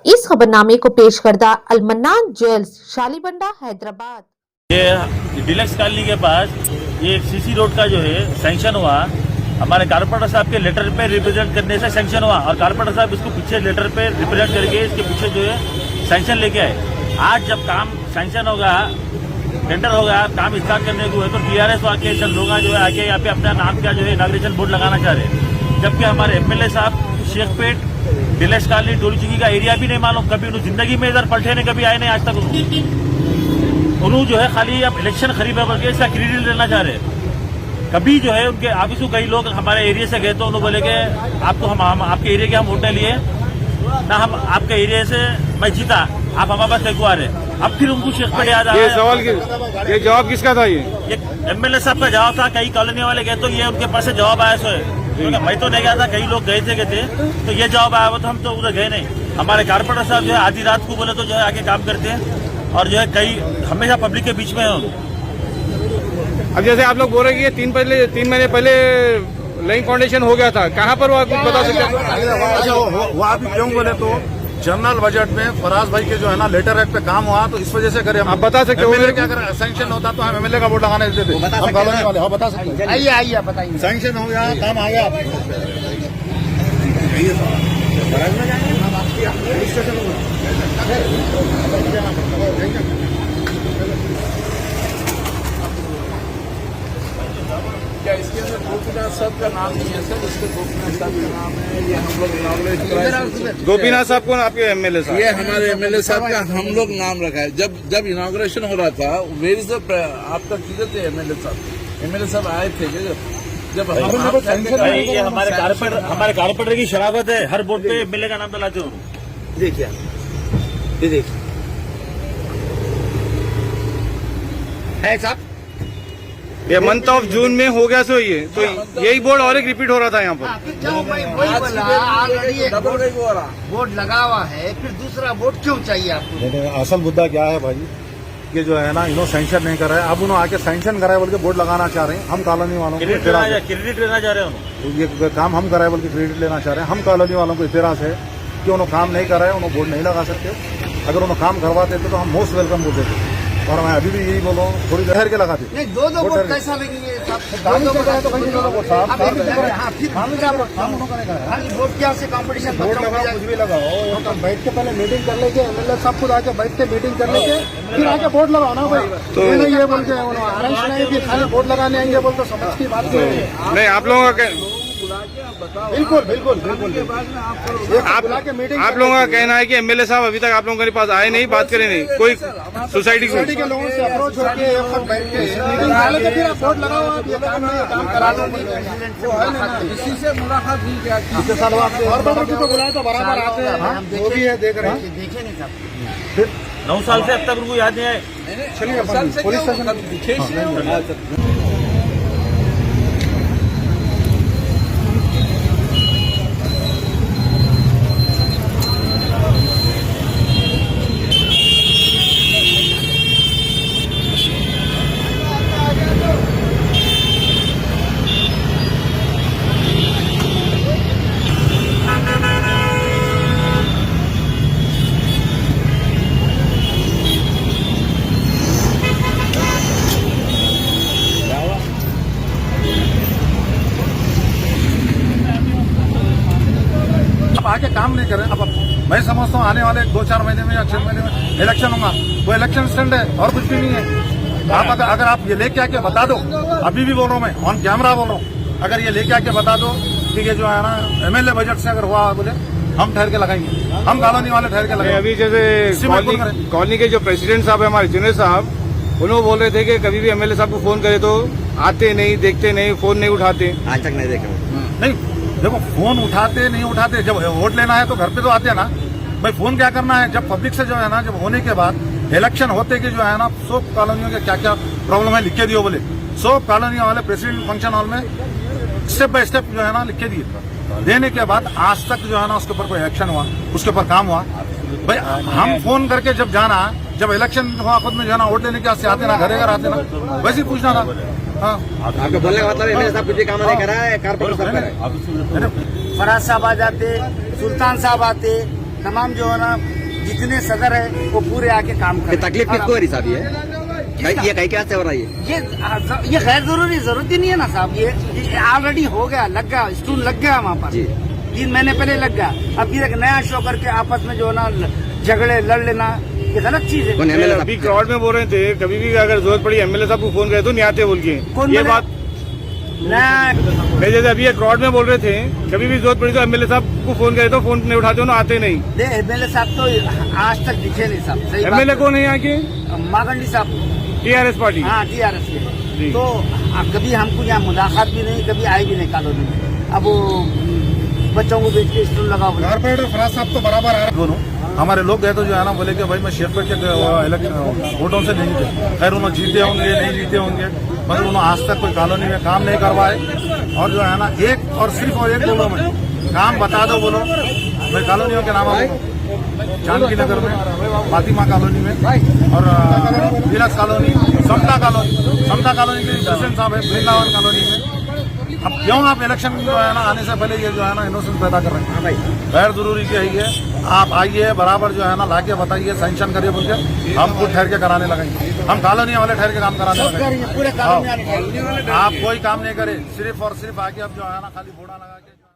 इस खबरनामे को पेश करदा अलमन्नान ज्वेल्स शालीबंडा हैदराबाद। ये डिलक्स कॉलोनी के पास ये सीसी रोड का जो है सैंक्शन हुआ, हमारे कारपोरेटर साहब के लेटर पे रिप्रेजेंट करने से सैंक्शन हुआ और कारपोरेटर साहब इसको पीछे लेटर पे रिप्रेजेंट करके इसके पीछे जो है सैंक्शन लेके आए। आज जब काम सैंक्शन होगा, टेंडर होगा, काम स्टार्ट करने को है तो टीआरएस आके सब लोग जो है आके यहाँ पे अपना नाम का जो है इनॉग्रेशन बोर्ड लगाना चाह रहे हैं, जबकि हमारे एमएलए साहब शेखपेट डिलक्स कॉलोनी टोली चुकी का एरिया भी नहीं मालूम, कभी उन्होंने जिंदगी में इधर पलटे नहीं, कभी आए नहीं आज तक। उन्होंने जो है खाली अब इलेक्शन खरीदा करके इसका क्रेडिट लेना चाह रहे हैं। कभी जो है उनके ऑफिस को कई लोग हमारे एरिया से गए तो उन्होंने बोले कि आपको हम आपके एरिया के हम वोट नहीं लिए ना, हम आपके एरिया से मैं जीता, आप हमारे पास देखो आ रहे। अब फिर उनको शेखपेट याद आ रहा है। ये जवाब किसका था? ये एमएलए साहब का जवाब था। कई कॉलोनी वाले गए तो ये उनके पास से जवाब आया। सो मैं तो नहीं गया था, कई लोग गए थे तो ये जवाब आया, वो तो हम तो उधर गए नहीं। हमारे कारपोरेटर साहब जो है आधी रात को बोले तो जो है आगे काम करते हैं और जो है कई हमेशा पब्लिक के बीच में है। अब जैसे आप लोग बोल रहे हैं कि 3 महीने पहले लाइन फाउंडेशन हो गया था, कहाँ पर हुआ कुछ बता सकते हैं? अच्छा, वहाँ भी क्यों बोले तो जनरल बजट में फराज भाई के जो है ना लेटर एक्ट पे काम हुआ तो इस वजह से करे। आप बता सकते हो कि अगर सैंक्शन होता तो हम एमएलए का वोट लगाने देते थे, हम कॉलोनी वाले। हाँ बता सकते हैं, आइए बताइए। सैंक्शन हो गया, काम आ गया। क्या इसके अंदर गोपीनाथ साहब का नाम नहीं है सर? इसके गोपीनाथ साहब का नाम है, ये हम लोग इनॉग्रेट कराए। गोपीनाथ साहब कौन? आपके एमएलए साहब? ये हमारे एमएलए साहब का हम लोग नाम रखा है। जब इनॉग्रेशन हो रहा था, वेर इज आपका किधर थे एमएलए साहब? एमएलए साहब आए थे जब ये हमारे कारपोरेटर की शराबत है, हर वोट पे एमएलए का नाम डलाते हो। देखिए ये देखिए है साहब, ये मंथ ऑफ जून में हो गया सो ये तो यही बोर्ड और एक रिपीट हो रहा था यहाँ पर। बोर्ड लगा हुआ है, फिर दूसरा बोर्ड क्यों चाहिए आपको? असल मुद्दा क्या है भाई, ये जो है ना इन्होंने सैंक्शन नहीं करा है, अब उन्होंने आके सैंक्शन कराए बोल के बोर्ड लगाना चाह रहे हैं। हम कॉलोनी वालों को क्रेडिट लेना चाह रहे हैं। ये काम हम कराए बोल के क्रेडिट लेना चाह रहे हैं। हम कॉलोनी वालों को इतराज है कि उन्होंने काम नहीं करा है, उन्होंने बोर्ड नहीं लगा सकते। अगर उन्होंने काम करवाते थे तो हम मोस्ट वेलकम बोलते थे, और मैं अभी भी यही बोलूँ थोड़ी देर के लगाते। नहीं, दो वोट कैसा लगेंगे? वोट क्या से कॉम्पिटिशन कुछ भी लगाओ, बैठ के पहले मीटिंग कर लेके एमएलए साहब खुद आके बैठ के मीटिंग कर लेके फिर आके वोट लगाओ ना भाई। तो ये बोल के आरएस नहीं कि खाली वोट लगाने आएंगे बोल तो समझ की बात नहीं, आप लोगों का बिल्कुल आप लोगों का कहना है कि एमएलए साहब अभी तक आप लोगों के पास आए नहीं, बात करे नहीं, कोई सोसाइटी के लोगों से अप्रोच होकर एक वक्त बैठ के मीटिंग डाले के फिर आप वोट लगाओ, आप ये काम नहीं, काम करा लो। किसी से मुलाकात नहीं किया? पिछले साल और को बुलाए तो बराबर आते हैं, वो भी है, देख रहे हैं। देखे नहीं साहब, फिर 9 साल से अब तक उनको याद नहीं आए। चलिए पुलिस स्टेशन आके काम नहीं करें। अब मैं समझता हूँ आने वाले 2-4 महीने में या 6 महीने में इलेक्शन होगा, वो इलेक्शन स्टैंड है और कुछ भी नहीं है। आप अगर आप ये लेके आके बता दो, अभी भी बोल रहा हूँ मैं, ऑन कैमरा बोल रहा हूँ, अगर ये लेके आके बता दो कि ये जो है ना एमएलए बजट से अगर हुआ बोले हम ठहर के लगाएंगे, हम कॉलोनी वाले ठहर के लगाएंगे। अभी जैसे कॉलोनी के जो प्रेसिडेंट साहब है हमारे जुनेद साहब, उन्होंने बोल रहे थे कि कभी भी एमएलए साहब को फोन करे तो आते नहीं, देखते नहीं, फोन नहीं उठाते। आज तक नहीं देखे। नहीं देखो, फोन उठाते नहीं उठाते, जब वोट लेना है तो घर पे तो आते हैं ना भाई। फोन क्या करना है, जब पब्लिक से जो है ना, जब होने के बाद इलेक्शन होते कि जो है ना 100 कॉलोनियों के क्या क्या प्रॉब्लम है लिख के दियो बोले। 100 कॉलोनियों वाले प्रेसिडेंट फंक्शन हॉल में स्टेप बाय स्टेप जो है ना लिख के दिए। देने के बाद आज तक जो है ना उसके ऊपर कोई एक्शन हुआ, उसके ऊपर काम हुआ भाई। हम फोन करके जब जाना, जब इलेक्शन हुआ खुद में जो है ना वोट लेने के वास्ते आते ना, घरे घर आते ना, वैसे ही पूछना था। हाँ, आपके बोलने का मतलब एमएलए साहब कुछ काम नहीं करा है, कारपोरेटर साहब करा है। फराज साहब आ जाते, सुल्तान साहब आते, तमाम जो है ना जितने सदर है वो पूरे आके काम ये करें। तकलीफ किसको हो रही साहब ये कहीं क्या से हो रहा है ये गैर जरूरी जरूरत ही नहीं है ना साहब। ये ऑलरेडी हो गया, लग गया, स्टूल लग गया वहाँ पर जी। 3 महीने पहले लग गया। अब ये एक नया शो करके आपस में जो है ना झगड़े लड़ लेना ये गलत चीज है। कौन एमएलए अभी क्राउड में बोल रहे थे कभी भी अगर जरूरत पड़ी एमएलए साहब को फोन करे तो नहीं आते बोल के कौन ये बोले? बात नहीं, जैसे अभी ये क्राउड में बोल रहे थे कभी भी जरूरत पड़ी तो एमएलए साहब को फोन करे तो फोन नहीं उठाते हो ना आते नहीं। एमएलए साहब तो आज तक दिखे नहीं साहब। सही बात एमएलए कौन है यहाँ के? मागंडी साहब, टीआरएस पार्टी। हाँ TRS जी। के। तो कभी हमको यहाँ मुलाकात भी नहीं, कभी आई भी नहीं कॉलोनी में। अब वो बच्चों को बेच के स्टूल लगा बोला। कारपोरेटर फराज साहब तो बराबर आ रहे दोनों। हमारे लोग गए तो जो है ना बोले कि भाई मैं शेरपेट के वोटों से नहीं जीते। खैर उन्होंने जीते होंगे नहीं जीते होंगे, मगर उन्होंने आज तक कोई कॉलोनी में काम नहीं करवाए। और जो है ना एक और सिर्फ और एक बोलो मैं काम बता दो बोलो, मैं कॉलोनियों के नाम जानकी नगर में, फातिमा कॉलोनी में और विलास कॉलोनी, समता कॉलोनी के प्रेसिडेंट साहब है वृंदावन कॉलोनी में। अब क्यों आप इलेक्शन जो है ना आने से पहले ये जो है ना इनोसेंस पैदा कर रहे हैं? गैर जरूरी की है। आप आइए बराबर जो है ना लाके बताइए, सैंक्शन करिए बोल के हम खुद ठहर के कराने लगाएंगे। हम कॉलोनी वाले ठहर के काम कराने लगाएंगे। पूरे कॉलोनी आने चाहिए। आप कोई काम नहीं करे, सिर्फ और सिर्फ आके अब जो है ना खाली बोड़ा लगा के